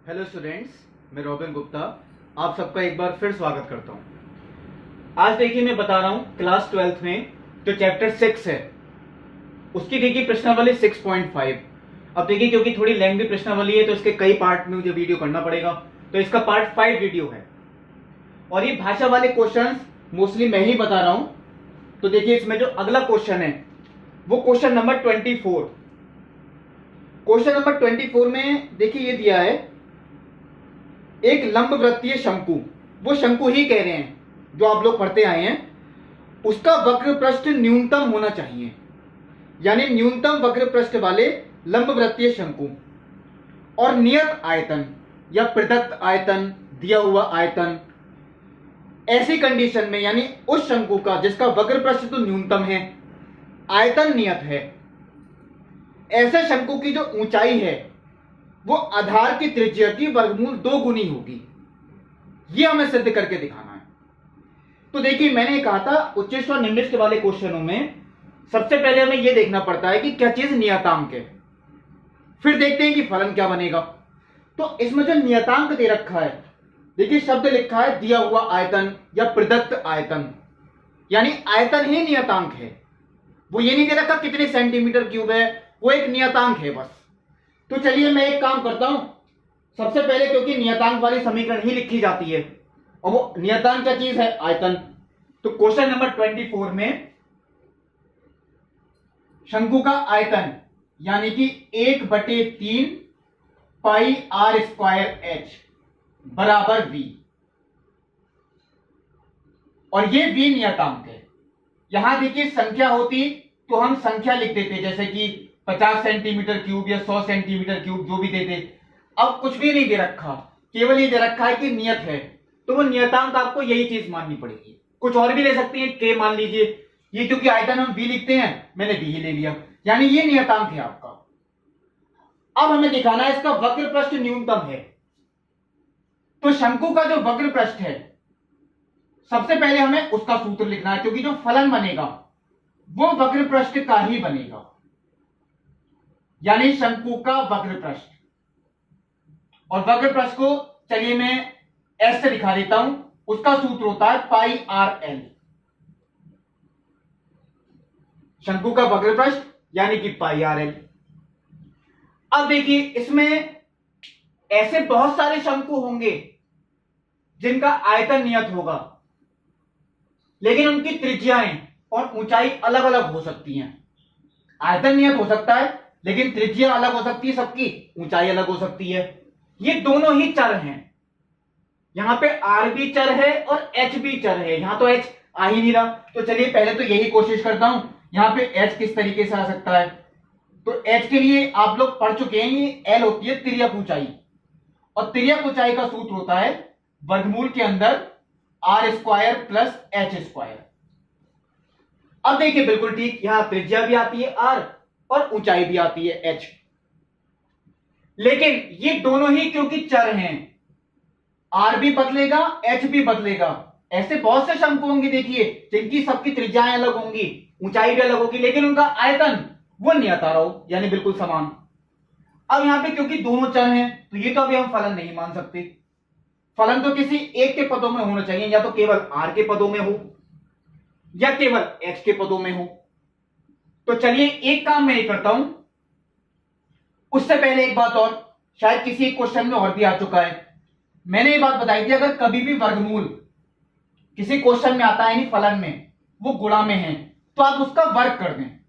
Hello students, मैं robin Gupta आप सबका एक बार फिर स्वागत करता हूं। आज देखिए मैं बता रहा हूं क्लास 12th में जो चैप्टर 6 है उसकी देखिए प्रश्नावली 6.5। अब देखिए क्योंकि थोड़ी लेंथी प्रश्नावली है तो इसके कई पार्ट में मुझे वीडियो करना पड़ेगा, तो इसका पार्ट 5 वीडियो है और ये भाषा वाले क्वेश्चंस मोस्टली मैं ही बता रहा हूं। तो देखिए इसमें जो अगला क्वेश्चन है वो क्वेश्चन नंबर 24। क्वेश्चन नंबर 24 में देखिए ये दिया है एक लंबवृत्तीय शंकु, वो शंकु ही कह रहे हैं जो आप लोग पढ़ते आए हैं, उसका वक्र पृष्ठ न्यूनतम होना चाहिए, यानी न्यूनतम वक्र पृष्ठ वाले लंबवृत्तीय शंकु और नियत आयतन या प्रदत्त आयतन, दिया हुआ आयतन, ऐसी कंडीशन में यानी उस शंकु का जिसका वक्र पृष्ठ तो न्यूनतम है, आयतन नियत है, ऐसे शंकु की जो ऊंचाई है वो आधार की त्रिज्या की वर्गमूल 2 गुनी होगी। यह हमें सिद्ध करके दिखाना है। तो देखिए मैंने कहा था उच्चिष्ट और निम्निष्ट वाले क्वेश्चनों में सबसे पहले हमें यह देखना पड़ता है कि क्या चीज नियतांक है, फिर देखते हैं कि फलन क्या बनेगा। तो इसमें जो नियतांक दे रखा है, देखिए शब्द लिखा है दिया हुआ आयतन या प्रदत्त आयतन, यानी आयतन ही नियतांक है। वो ये नहीं दे रखा कितने सेंटीमीटर क्यूब है, वो एक नियतांक है बस। तो चलिए मैं एक काम करता हूं, सबसे पहले क्योंकि नियतांक वाली समीकरण ही लिखी जाती है और वो नियतांक क्या चीज है, आयतन। तो क्वेश्चन नंबर 24 में शंकु का आयतन यानी कि 1/3 पाई आर स्क्वायर एच बराबर v, और ये v नियतांक है। यहां देखिए संख्या होती तो हम संख्या लिख देते, जैसे कि 50 सेंटीमीटर क्यूब या 100 सेंटीमीटर क्यूब जो भी देते। अब कुछ भी नहीं दे रखा, केवल ये दे रखा है कि नियत है, तो वो नियतांक आपको यही चीज माननी पड़ेगी। कुछ और भी ले सकते हैं, के मान लीजिए, ये क्योंकि आयतन हम v लिखते हैं मैंने v ही ले लिया, यानी ये नियतांक है आपका। अब हमें दिखाना है इसका वक्र पृष्ठ न्यूनतम है। तो शंकु का जो वक्र पृष्ठ है सबसे पहले हमें उसका सूत्र लिखना है, क्योंकि जो फलन बनेगा वो वक्र पृष्ठ का ही बनेगा, यानी शंकु का वक्र पृष्ठ। और वक्र पृष्ठ को चलिए मैं एस से दिखा देता हूं, उसका सूत्र होता है पाई आर एल। शंकु का वक्र पृष्ठ यानी कि पाई आर एल। अब देखिए इसमें ऐसे बहुत सारे शंकु होंगे जिनका आयतन नियत होगा, लेकिन उनकी त्रिज्याएं और ऊंचाई अलग अलग हो सकती हैं। आयतन नियत हो सकता है लेकिन त्रिज्या अलग हो सकती है, सबकी ऊंचाई अलग हो सकती है। ये दोनों ही चर हैं, यहां पे आर भी चर है और एच भी चर है। यहां तो एच आ ही नहीं रहा, तो चलिए पहले तो यही कोशिश करता हूं यहां पे एच किस तरीके से आ सकता है। तो एच के लिए आप लोग पढ़ चुके हैं, ये एल होती है तिर्यक ऊंचाई, और तिर्यक ऊंचाई का सूत्र होता है वर्गमूल के अंदर r square plus h square. अब देखिए बिल्कुल ठीक, यहां त्रिज्या भी आती है आर और ऊंचाई भी आती है एच, लेकिन ये दोनों ही क्योंकि चर हैं, आर भी बदलेगा एच भी बदलेगा। ऐसे बहुत से शंकु होंगे देखिए जिनकी सबकी त्रिज्याएं अलग होंगी, ऊंचाई भी अलग होगी, लेकिन उनका आयतन वो नियत आ रहा हो, यानी बिल्कुल समान। अब यहां पे क्योंकि दोनों चर हैं तो ये तो अभी हम फलन नहीं मान सकते। फलन तो किसी एक के पदों में होना चाहिए, या तो केवल आर के पदों में हो या केवल एच के पदों में हो। तो चलिए एक काम मैं ये करता हूं, उससे पहले एक बात और, शायद किसी क्वेश्चन में और भी आ चुका है, मैंने ये बात बताई थी अगर कभी भी वर्गमूल किसी क्वेश्चन में आता है यानी फलन में वो गुणा में है तो आप उसका वर्ग कर दें,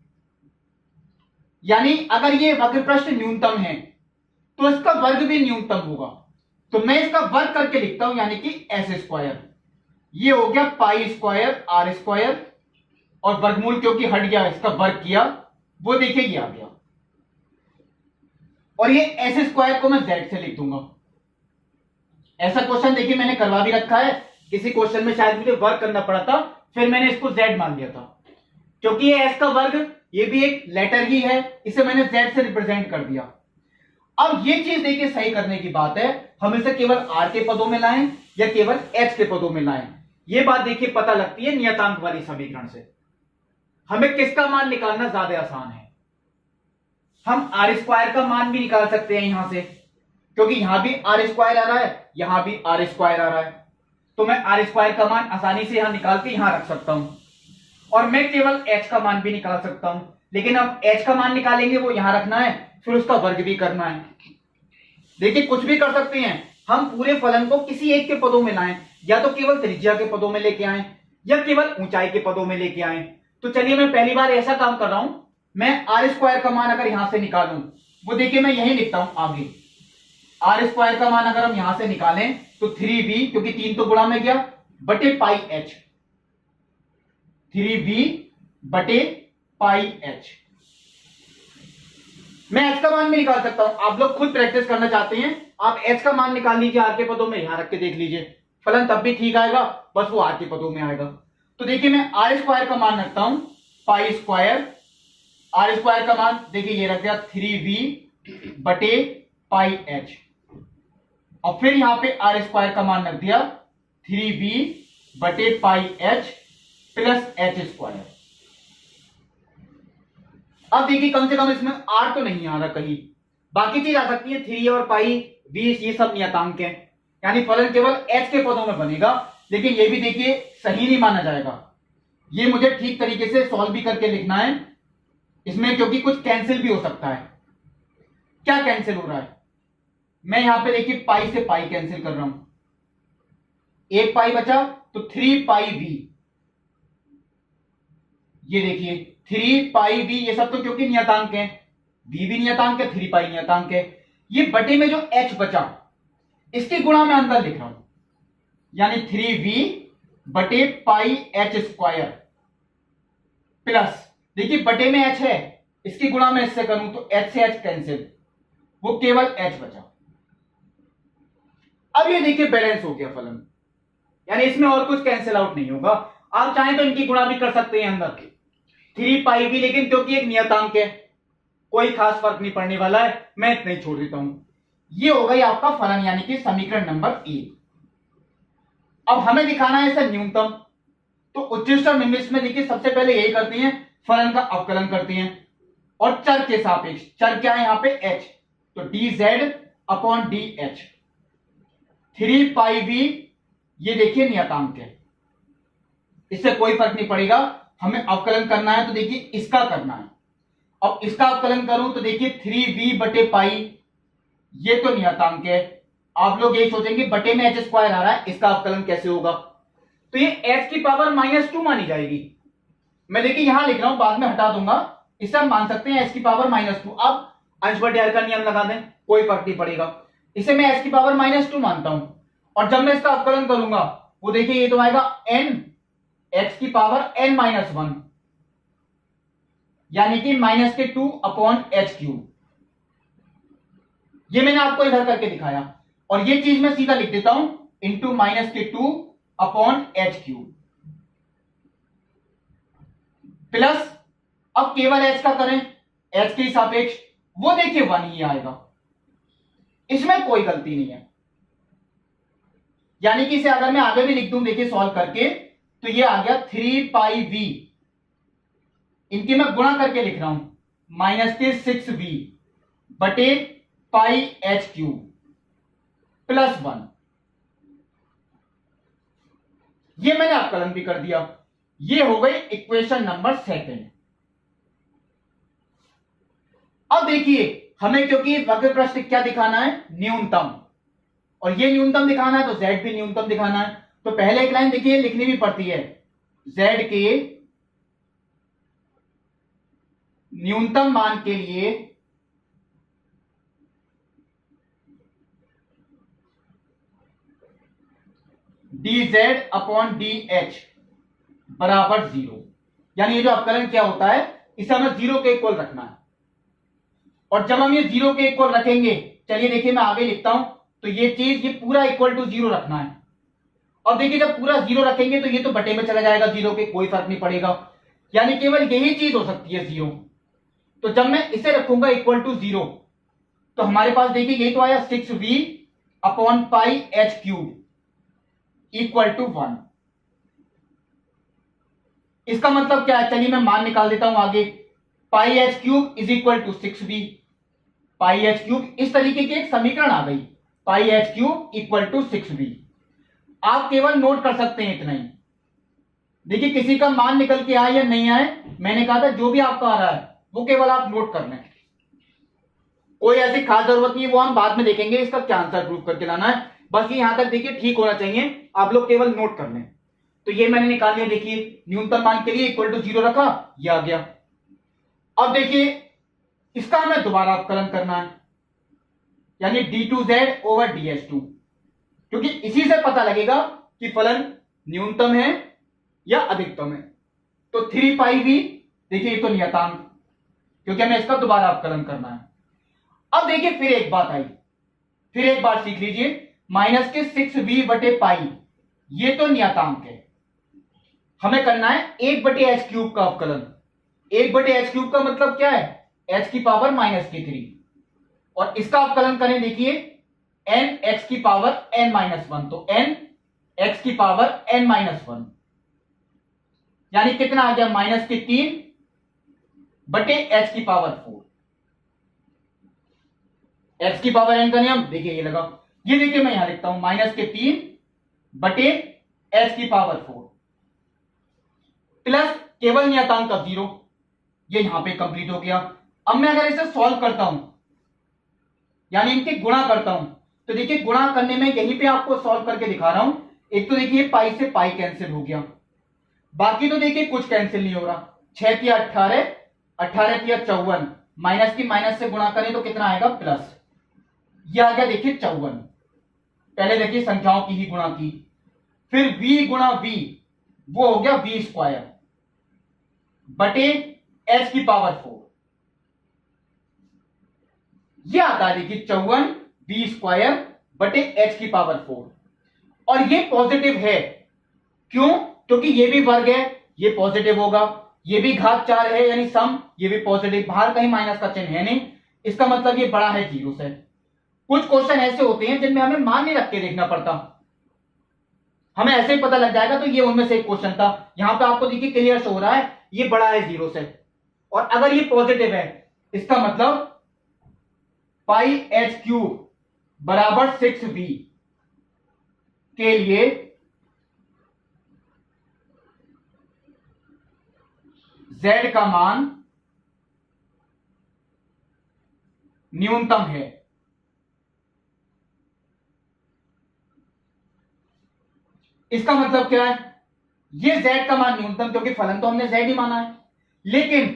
यानी अगर ये वक्र पृष्ठ न्यूनतम है तो इसका वर्ग भी न्यूनतम होगा। तो मैं इसका वर्ग करके लिखता हूं, यानी कि एस स्क्वायर, ये हो गया पाई स्क्वायर आर स्क्वायर, और वर्गमूल क्योंकि हट गया इसका वर्ग किया, वो देखिए ये आ गया, और ये एस स्क्वायर को मैं जेड से लिख दूंगा। ऐसा क्वेश्चन देखिए मैंने करवा भी रखा है, किसी क्वेश्चन में शायद मुझे वर्ग करना पड़ा था, फिर मैंने इसको जेड मान लिया था, क्योंकि ये एस का वर्ग ये भी एक लेटर ही है, इसे मैंने जेड से रिप्रेजेंट कर दिया। अब ये चीज देखिए सही करने की बात है, हम इसे केवल आर के पदों में लाएं या केवल एच के पदों में लाएं, ये बात देखिए पता लगती है नियतांक वाली समीकरण से। हमें किसका मान निकालना ज्यादा आसान है, हम आर स्क्वायर का मान भी निकाल सकते हैं यहां से, क्योंकि यहां भी आर स्क्वायर आ रहा है, यहां भी आर स्क्वायर आ रहा है, तो मैं आर स्क्वायर का मान आसानी से यहां निकाल के यहां रख सकता हूं और मैं केवल एच का मान भी निकाल सकता हूं। लेकिन अब एच का मान निकालेंगे वो यहां रखना है, फिर उसका वर्ग भी करना है। देखिए कुछ भी कर सकते हैं, हम पूरे फलन को किसी एक के पदों में लाएं, या तो केवल त्रिज्या के पदों में लेके आए या केवल ऊंचाई के पदों में लेके आए। तो चलिए मैं पहली बार ऐसा काम कर रहा हूं, मैं आर स्क्वायर का मान अगर यहां से निकालूं, वो देखिए मैं यही लिखता हूं आगे। आर स्क्वायर का मान अगर हम यहां से निकालें तो 3v, क्योंकि 3 तो गुणा में गया, बटे पाई एच, 3v बटे पाई एच। मैं एच का मान भी निकाल सकता हूं, आप लोग खुद प्रैक्टिस करना चाहते हैं आप एच का मान निकाल लीजिए आर के पदों में, यहां रख के देख लीजिए, फलन तब भी ठीक आएगा, बस वो आर के पदों में आएगा। तो देखिए मैं आर स्क्वायर का मान रखता हूं पाई स्क्वायर, आर स्क्वायर का मान देखिए ये रख दिया 3v बटे पाई एच, और फिर यहां पे आर स्क्वायर का मान रख दिया 3v बटे पाई एच प्लस एच स्क्वायर। अब देखिए कम से कम इसमें आर तो नहीं आ रहा कहीं, बाकी चीज आ सकती है 3 और पाई 20, ये सब नियतांक है, यानी फलन केवल एच के पदों में बनेगा। लेकिन ये भी देखिए सही नहीं माना जाएगा, ये मुझे ठीक तरीके से सॉल्व भी करके लिखना है इसमें, क्योंकि कुछ कैंसिल भी हो सकता है। क्या कैंसिल हो रहा है, मैं यहां पे देखिए पाई से पाई कैंसिल कर रहा हूं, एक पाई बचा तो 3 पाई वी, ये देखिए 3 पाई वी, ये सब तो क्योंकि नियतांक है, वी भी नियतांक है, 3 पाई नियतांक है। ये बटे में जो एच बचा इसके गुणा में अंदर लिख रहा हूं, यानी 3v बटे पाई एच स्क्वायर प्लस, देखिए बटे में एच है, इसकी गुणा में इससे करूं तो एच से एच कैंसिल, वो केवल एच बचा। अब ये देखिए बैलेंस हो गया फलन, यानी इसमें और कुछ कैंसिल आउट नहीं होगा। आप चाहें तो इनकी गुणा भी कर सकते हैं अंदर 3 पाई भी, लेकिन क्योंकि एक नियतांक है कोई खास फर्क नहीं पड़ने वाला है, मैं इतना ही छोड़ देता हूं। ये हो गई आपका फलन, यानी कि समीकरण नंबर 1। अब हमें दिखाना है इसे न्यूनतम, तो उच्चिष्ट और निम्निष्ट में देखिए सबसे पहले यही करते हैं, फलन का अवकलन करते हैं और चर के सापेक्ष, चर क्या है यहां पे h, तो dz अपॉन dh, 3 पाई v, ये देखिए नियतांक है, इससे कोई फर्क नहीं पड़ेगा, हमें अवकलन करना है तो देखिए इसका करना है। अब इसका अवकलन करूं तो देखिए 3v बटे पाई, ये तो नियतांक है, आप लोग यही सोचेंगे बटे में एच स्क्वायर आ रहा है, इसका अवकलन कैसे होगा, तो ये एच की पावर -2 मानी जाएगी। मैं देखिए यहां लिख रहा हूं, बाद में हटा दूंगा, इसे हम मान सकते हैं एच की पावर -2। अब अंश बटे हर का नियम लगा दें, कोई फर्क नहीं पड़ेगा, इसे मैं एच की पावर -2 मानता हूं, और जब मैं इसका अवकलन करूंगा वो देखिए ये तो आएगा n x की पावर n-1, यानी कि -2 अपॉन एच क्यूब। ये मैंने आपको इधर करके दिखाया, और ये चीज मैं सीधा लिख देता हूं into -2 upon H cube plus, अब केवल एच का करें, एच के सापेक्ष, वो देखिए 1 ही आएगा, इसमें कोई गलती नहीं है, यानी कि इसे अगर मैं आगे भी लिख दूं देखिए सॉल्व करके, तो ये आ गया 3 पाई वी, इनकी मैं गुणा करके लिख रहा हूं -6v बटे पाई एच क्यूब प्लस 1, ये मैंने अवकलन भी कर दिया। ये हो गई इक्वेशन नंबर 2। अब देखिए हमें क्योंकि वक्र प्रश्न क्या दिखाना है, न्यूनतम, और ये न्यूनतम दिखाना है तो z भी न्यूनतम दिखाना है, तो पहले एक लाइन देखिए लिखनी भी पड़ती है, z के न्यूनतम मान के लिए dz अपॉन dh बराबर 0, यानी ये जो अवकलन क्या होता है, इसे हमें 0 के इक्वल रखना है, और जब हम ये 0 के इक्वल रखेंगे, चलिए देखिए मैं आगे लिखता हूं, तो ये चीज ये पूरा इक्वल टू 0 रखना है। अब देखिए जब पूरा 0 रखेंगे तो ये तो बटे में चला जाएगा 0 के, कोई फर्क नहीं पड़ेगा, यानी केवल यही चीज हो सकती है 0। तो जब मैं इसे रखूंगा इक्वल टू 0, तो हमारे पास देखिए यही तो आया 6v upon pi h cube equal to 1। इसका मतलब क्या है, चलिए मैं मान निकाल देता हूं आगे, pi h cube is equal to 6v, pi h cube, इस तरीके की एक समीकरण आ गई, pi h cube equal to 6b। आप केवल नोट कर सकते हैं इतना ही। देखिए किसी का मान निकल के आए या नहीं आए, मैंने कहा था जो भी आपका आ रहा है वो केवल आप नोट कर लें, कोई ऐसी खास जरूरत नहीं है, वो हम बाद में देखेंगे इसका क्या आंसर प्रूव करके लाना है। बस ये यहां तक देखिए ठीक होना चाहिए, आप लोग केवल नोट कर लें। तो ये मैंने निकाल लिया, देखिए न्यूनतम मान के लिए इक्वल टू 0 रखा, ये आ गया। अब देखिए इसका हमें दोबारा अवकलन करना है, यानी d2z ओवर ds2, क्योंकि इसी से पता लगेगा कि फलन न्यूनतम है या अधिकतम है। तो 3 पाई v, देखिए ये तो नियतांक, क्योंकि हमें इसका दोबारा अवकलन करना है। अब देखिए फिर एक बात आई, फिर एक बार सीख लीजिए, माइनस के 6v बटे पाई, ये तो नियतांक है, हमें करना है 1 बटे एच क्यूब का अवकलन। 1 बटे एच क्यूब का मतलब क्या है, h की पावर माइनस की 3, और इसका अवकलन करें, देखिए n x की पावर n माइनस 1, तो n x की पावर n माइनस 1, यानी कितना आ गया, माइनस के 3 बटे h की पावर 4। x की पावर n का नियम देखिए ये लगा, ये देखिए मैं यहां लिखता हूं, माइनस के 3 बटे h की पावर 4 प्लस केवल नियतांक का 0, ये यहां पे कंप्लीट हो गया। अब मैं अगर इसे सॉल्व करता हूं, यानी इनके गुणा करता हूं, तो देखिए गुणा करने में यहीं पे आपको सॉल्व करके दिखा रहा हूं। एक तो देखिए पाई से पाई कैंसिल हो गया, बाकी तो देखिए कुछ कैंसिल नहीं हो रहा, 6 तिया 18, 18 तिया 54, माइनस की माइनस से गुणा करें तो कितना आएगा, प्लस, ये आ गया देखिए 54। पहले देखिए संख्याओं की ही गुणा की, फिर v गुणा v, वो हो गया v स्क्वायर बटे h की पावर 4, ये आता है देखिए 54 v स्क्वायर बटे h की पावर 4, और ये पॉजिटिव है, क्यों, क्योंकि ये भी वर्ग है, ये पॉजिटिव होगा, ये भी घात 4 है यानी सम, ये भी पॉजिटिव, बाहर कहीं माइनस का चिन्ह है नहीं, इसका मतलब ये बड़ा है 0 से। कुछ क्वेश्चन ऐसे होते हैं जिनमें हमें मान नहीं रख के देखना पड़ता, हमें ऐसे ही पता लग जाएगा, तो ये उनमें से एक क्वेश्चन था। यहां पे आपको देखिए क्लियर हो रहा है ये बड़ा है 0 से, और अगर ये पॉजिटिव है इसका मतलब पाई एच क्यूब बराबर 6v के लिए z का मान न्यूनतम है। इसका मतलब क्या है, ये z का मान न्यूनतम, क्योंकि फलन तो हमने z ही माना है, लेकिन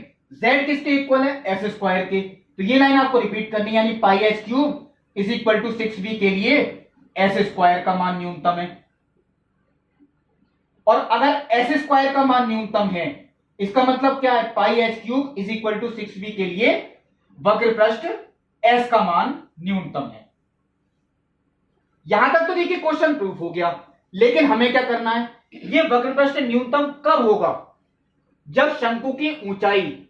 z किसके इक्वल है, एस स्क्वायर के, तो ये लाइन आपको रिपीट करनी है, यानी pi h cube is equal to 6v के लिए एस स्क्वायर का मान न्यूनतम है। और अगर एस स्क्वायर का मान न्यूनतम है, इसका मतलब क्या है, pi h cube is equal to 6v के लिए वक्र पृष्ठ s का मान न्यूनतम है। यहां तक तो देखिए क्वेश्चन प्रूफ हो गया, लेकिन हमें क्या करना है, ये वक्र पृष्ठ न्यूनतम कब होगा, जब शंकु की ऊंचाई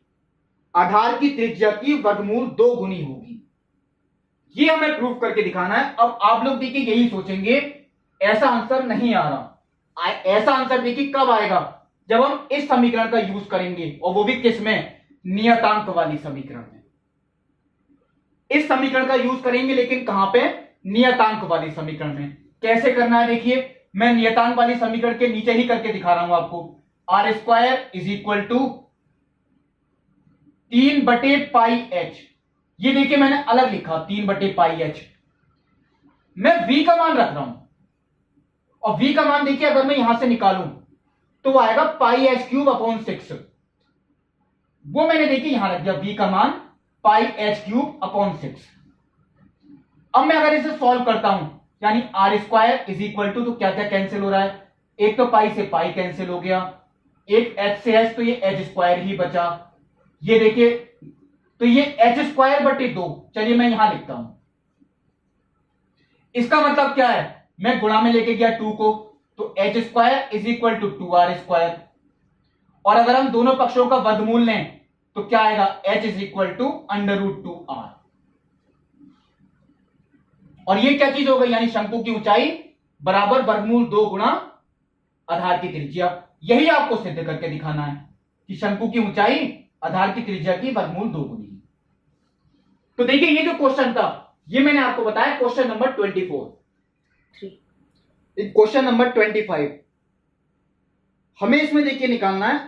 आधार की त्रिज्या की वर्गमूल 2 गुनी होगी, ये हमें प्रूफ करके दिखाना है। अब आप लोग देखिए यही सोचेंगे ऐसा आंसर नहीं आ रहा, ऐसा आंसर देखिए कब आएगा, जब हम इस समीकरण का यूज करेंगे, और वो भी किसमें, नियतांक वाली समीकरण में। इस समीकरण का यूज करेंगे, लेकिन कहां पे, नियतांक वाली समीकरण में। कैसे करना है, देखिए मैं नियतांक वाली समीकरण के नीचे ही करके दिखा रहा हूं आपको, r square is equal to 3 बटे पाई एच, ये देखिए मैंने अलग लिखा 3 बटे पाई एच, मैं v का मान रख रहा हूं, और v का मान देखिए अगर मैं यहां से निकालूं तो वो आएगा पाई एच क्यूब अपॉन 6, वो मैंने देखिए यहां रख दिया v का मान पाई एच क्यूब अपॉन 6। अब मैं अगर इसे सॉल्व करता हूं, यानी r square is equal to, तो क्या क्या कैंसिल हो रहा है, एक तो पाई से पाई कैंसिल हो गया, एक एच से एच, तो ये एच स्क्वायर ही बचा, ये देखिए तो ये एच स्क्वायर बटे 2, चलिए मैं यहां लिखता हूं, इसका मतलब क्या है, मैं गुणा में लेके गया 2 को, तो h square is equal to 2r square, और अगर हम दोनों पक्षों का वर्गमूल लें तो क्या आएगा, h is equal to √2r, और ये क्या चीज हो गई, यानी शंकु की ऊंचाई बराबर वर्गमूल 2 गुणा आधार की त्रिज्या। यही आपको सिद्ध करके दिखाना है कि शंकु की ऊंचाई आधार की त्रिज्या की वर्गमूल 2 गुनी। तो देखिए ये जो क्वेश्चन था ये मैंने आपको बताया क्वेश्चन नंबर 24। क्वेश्चन नंबर 25 हमें इसमें देखिए निकालना है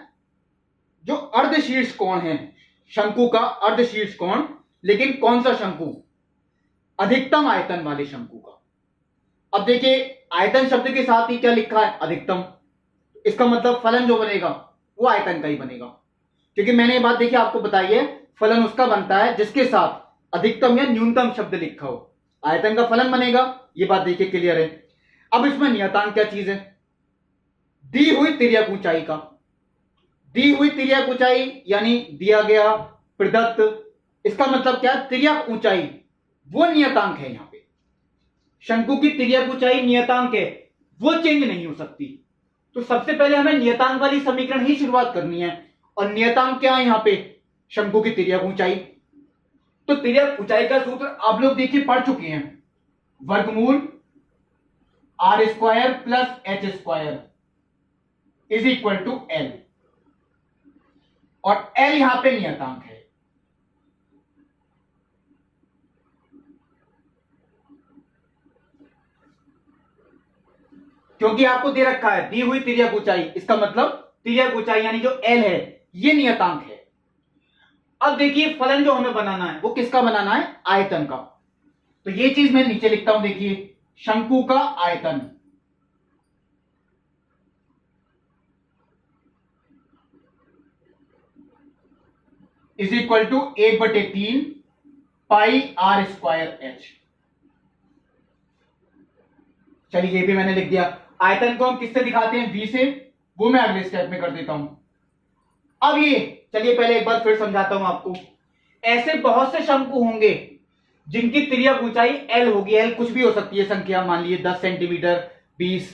जो अर्धशीर्ष कोण है, शंकु का अर्धशीर्ष कोण, लेकिन कौन सा शंकु? अधिकतम आयतन वाले शंकु का। अब देखिए आयतन शब्द के साथ ही क्या लिखा है? अधिकतम। इसका मतलब फलन जो बनेगा वो आयतन का ही बनेगा, क्योंकि मैंने ये बात देखिए आपको बताई है, फलन उसका बनता है जिसके साथ अधिकतम या न्यूनतम शब्द लिखा हो, आयतन का फलन बनेगा। ये बात देखिए क्लियर है। अब इसमें नियतांक क्या चीज है? दी हुई तिर्यक ऊंचाई का, दी हुई तिर्यक ऊंचाई यानी दिया गया प्रदत्त, इसका मतलब क्या? तिर्यक ऊंचाई वो नियतांक है। यहां पे शंकु की तिर्यक ऊंचाई नियतांक है, वो चेंज नहीं हो सकती। तो सबसे पहले हमें नियतांक वाली समीकरण ही शुरुआत करनी है। और नियतांक क्या है यहां पे? शंकु की तिर्यक ऊंचाई। तो तिर्यक ऊंचाई का सूत्र आप लोग देखिए पढ़ चुके हैं, वर्गमूल r square plus h square is equal to l, और एल यहां पे नियतांक है। क्योंकि आपको दे रखा है दी हुई तिर्यक ऊंचाई, इसका मतलब तिर्यक ऊंचाई यानी जो एल है ये नियतांक है। अब देखिए फलन जो हमें बनाना है वो किसका बनाना है? आयतन का। तो ये चीज मैं नीचे लिखता हूं, देखिए शंकु का आयतन is equal to 1/3 pi are square h. चलिए ये भी मैंने लिख दिया। आयतन को हम किससे दिखाते हैं? v से, वो मैं अगले स्टेप में कर देता हूं। अब ये चलिए पहले एक बार फिर समझाता हूं आपको। ऐसे बहुत से शंकु होंगे जिनकी तिर्यक ऊंचाई l होगी, l कुछ भी हो सकती है संख्या, मान लीजिए 10 सेंटीमीटर, 20,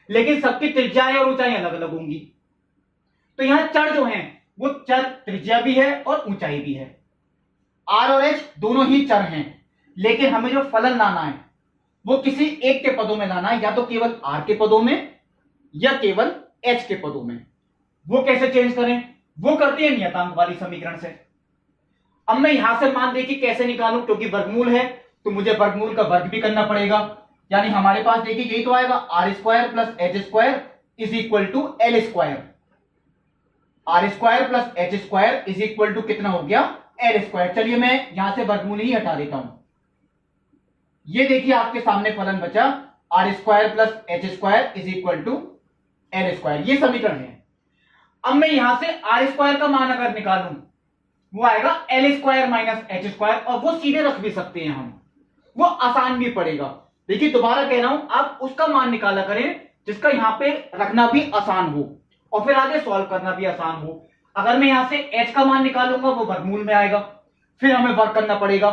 लेकिन सबकी त्रिज्याएं और ऊंचाई अलग अलग होंगी। तो यहां चर जो हैं वो चर त्रिज्या भी है और ऊंचाई भी है। r और h दोनों ही चर हैं, लेकिन हमें जो फलन लाना है वो किसी एक के पदों में लाना है, या तो केवल r के पदों में या केवल h के पदों में। वो कैसे चेंज करें? वो करते हैं नियतांक वाली समीकरण से। अब मैं यहां से मान देखिए कैसे निकालूं, क्योंकि वर्गमूल है तो मुझे वर्गमूल का वर्ग भी करना पड़ेगा। यानी हमारे पास देखिए यही तो आएगा, r square plus h square is equal to l square. Are square plus h square is equal to कितना हो गया? L square. चलिए मैं यहां से वर्गमूल ही हटा देता हूं। ये देखिए आपके सामने फलन बचा, r square plus h square is equal to l square. ये समीकरण है। अब मैं यहां से आर स्क्वायर का मान अगर निकालूं वो आएगा L square minus h square, और वो सीधे रख भी सकते हैं हम, वो आसान भी पड़ेगा। देखिए दोबारा कह रहा हूं, आप उसका मान निकाला करें जिसका यहां पे रखना भी आसान हो और फिर आगे सॉल्व करना भी आसान हो। अगर मैं यहां से एच का मान निकालूंगा वो वर्गमूल में आएगा, फिर हमें वर्क करना पड़ेगा।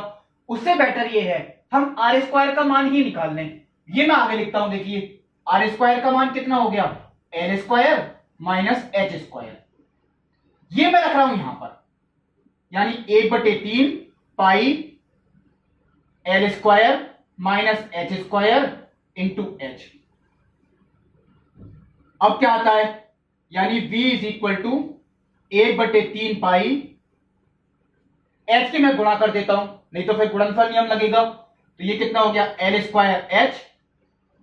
उससे बेटर ये है हम आर स्क्वायर का मान ही निकाल लें। ये मैं आगे लिखता हूं, देखिए आर स्क्वायर का मान कितना हो गया? L square minus h square. ये मैं रख रहा हूं यहां पर, यानी 1/3 pi l square minus h square into h. अब क्या आता है? यानी v is equal to 1/3 pi, h के मैं गुणा कर देता हूं, नहीं तो फिर गुणनफल नियम लगेगा। तो ये कितना हो गया? एल स्क्वायर एच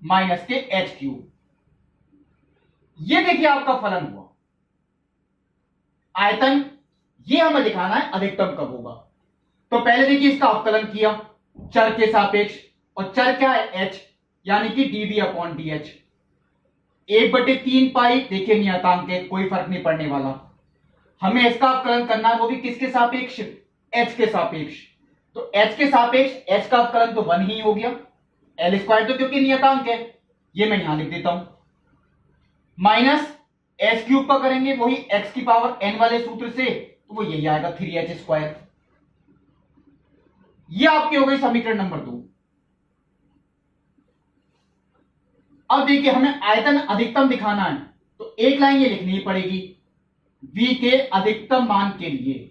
माइनस के एच क्यूब। ये देखिए आपका फलन हुआ। आयतन ये हमें दिखाना है अधिकतम कब होगा। तो पहले देखिए इसका अवकलन किया चर के सापेक्ष, और चर क्या है? h, यानी कि dv अपॉन dh। 1/3 पाई देखिए नियतांक है, कोई फर्क नहीं पड़ने वाला। हमें इसका अवकलन करना है, वो भी किसके सापेक्ष? h के सापेक्ष। तो h के सापेक्ष h का अवकलन तो 1 ही हो गया, एल स्क्वायर तो क्योंकि नियतांक है, ये मैं यहां लिख देता हूं, माइनस एच क्यूब का करेंगे वही x की पावर n वाले सूत्र से, तो वो यही आएगा 3h स्क्वायर। ये आपकी हो गई समीकरण नंबर 2। अब देखिए हमें आयतन अधिकतम दिखाना है, तो एक लाइन ये लिखनी ही पड़ेगी, v के अधिकतम मान के लिए।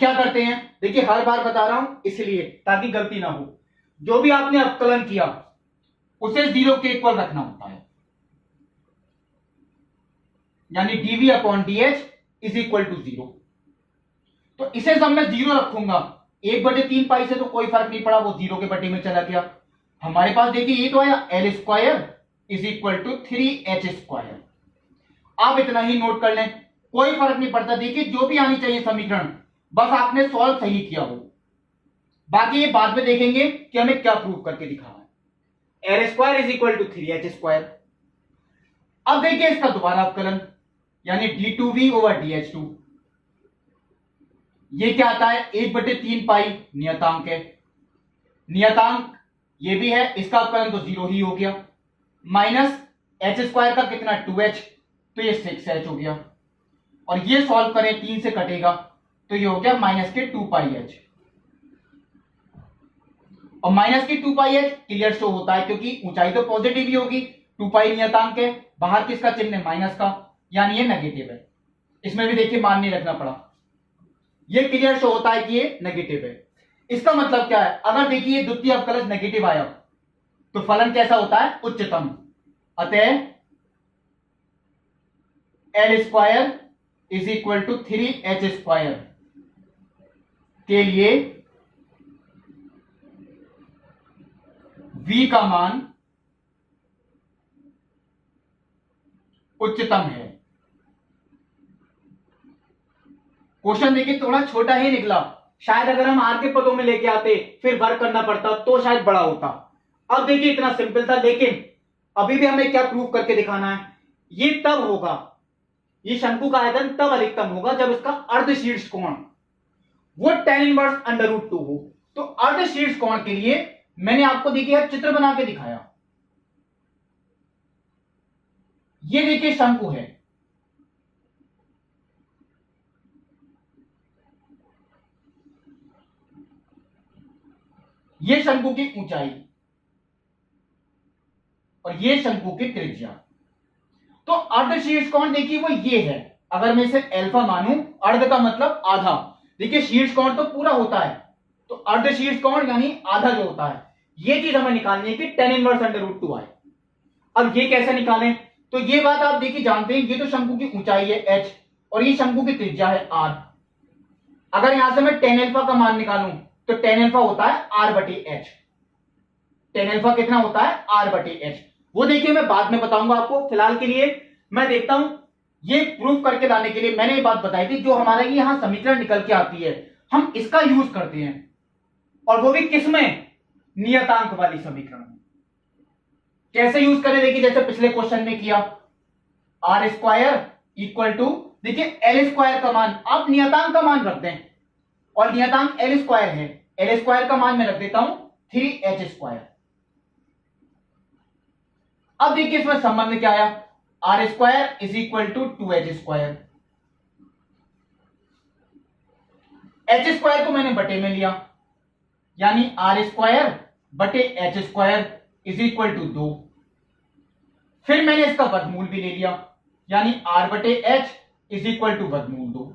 क्या करते हैं? देखिए हर बार बता रहा हूं इसलिए ताकि गलती ना हो। जो भी आपने अवकलन किया उसे 0 के इक्वल रखना होता है, यानी dv upon dh is equal to 0। तो इसे जब मैं 0 रखूंगा 1/3 पाई से तो कोई फर्क नहीं पड़ा, वो 0 के बटे में चला गया। हमारे पास देखिए ये तो आया l square is equal to 3h²। आप इतना ही नोट कर लें, कोई फर्क नहीं पड़ता। देखिए जो भी आनी चाहिए समीकरण, बस आपने सॉल्व सही किया हो। बाकी ये बाद में देखेंगे कि हमें क्या प्रूव करके दिखाना है। L square is equal to 3h²। अब देखिए इसका दोबारा अवकलन, यानी d2v ओवर dh2। ये क्या आता है 1/3 पाई नियतांक है, नियतांक ये भी है, इसका अवकलन तो 0 ही हो गया। माइनस h² का कितना 2h, तो ये 6h हो गया। और ये सॉल्व करें 3 से कटेगा तो ये हो गया माइनस के 2πh। और माइनस की 2πh क्लियर शो होता है क्योंकि ऊंचाई तो पॉजिटिव ही होगी, 2π नियतांक है, बाहर किसका चिन्ह है माइनस का, यानी ये नेगेटिव है। इसमें भी देखिए मान नहीं रखना पड़ा, ये क्लियर शो होता है कि ये नेगेटिव है। इसका मतलब क्या है, अगर देखिए द्वितीय अवकलज नेगेटिव आया तो फलन कैसा होता है उच्चतम। अतः l square is equal to 3h² के लिए v का मान उच्चतम है। क्वेश्चन देखिए थोड़ा छोटा ही निकला, शायद अगर हम आर के पदों में लेके आते फिर वर्क करना पड़ता तो शायद बड़ा होता। अब देखिए इतना सिंपल था, लेकिन अभी भी हमें क्या प्रूव करके दिखाना है। ये तब होगा, ये शंकु का आयतन तब अधिकतम होगा जब इसका अर्धशीर्ष कोण वो tan इनवर्स √2 हो। तो अर्धशीर्ष कोण के लिए मैंने आपको देखिए चित्र बना के दिखाया। ये देखिए शंकु है, ये शंकु की ऊंचाई और ये शंकु की त्रिज्या। तो अर्धशीर्ष कोण देखिए वो ये है, अगर मैं इसे अल्फा मानूं, अर्ध का मतलब आधा, देखिए शीर्ष कोण तो पूरा होता है, तो अर्धशीर्ष कोण यानी आधा जो होता है, ये चीज हमें निकालनी है कि tan इनवर्स √2 आए। अब ये कैसे निकालें, तो ये बात आप देखिए जानते हैं, ये तो शंकु की ऊंचाई है h और ये शंकु की त्रिज्या है r। अगर यहां से मैं tan अल्फा का मान निकालूं तो tan अल्फा होता है r/h। tan अल्फा कितना होता है r/h, वो देखिए मैं बाद में बताऊंगा आपको। फिलहाल के लिए मैं देखता हूं, ये प्रूफ करके लाने के लिए मैंने ये बात बताई थी, जो हमारा ये यहां समीकरण निकल के आती है हम इसका यूज करते हैं, और वो भी किसमें, नियतांक वाली समीकरण में। कैसे यूज करें देखिए, जैसे पिछले क्वेश्चन में किया, r² इक्वल टू, देखिए l² का मान आप नियतांक का मान रख दें, और नियतांक l² है, l² का मान मैं रख देता हूं 3h²। अब देखिए इसमें संबंध क्या आया, r² is equal to 2h²। h² को मैंने बटे में लिया, यानी r² बटे h² इज इक्वल टू 2। फिर मैंने इसका वर्गमूल भी ले लिया, यानी r/h इज इक्वल टू वर्गमूल 2।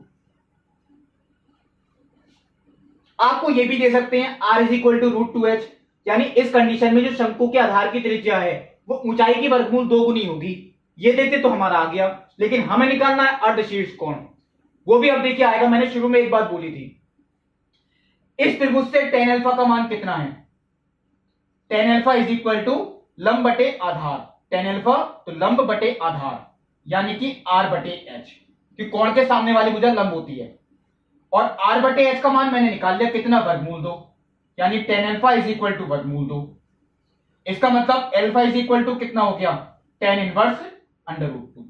आपको यह भी दे सकते हैं r is equal to √2h, यानी इस कंडीशन में जो शंकु के आधार की त्रिज्या है वो ऊंचाई की वर्गमूल 2 गुनी होगी। ये देते तो हमारा आ गया, लेकिन हमें निकालना है अर्धशीर्ष कोण, वो भी अब देखिए आएगा। मैंने शुरू में एक बात बोली थी, इस त्रिभुज से tan अल्फा का मान कितना है, tan alpha is equal to लंब बटे आधार, tan अल्फा तो लंब बटे आधार, यानी कि r/h, कि कोण के सामने वाली भुजा लंब होती है। और r/h का मान मैंने निकाल लिया कितना, वर्गमूल 2, यानी tan alpha is equal to वर्गमूल 2। इसका मतलब अल्फा इज इक्वल टू कितना हो गया, tan इनवर्स √2।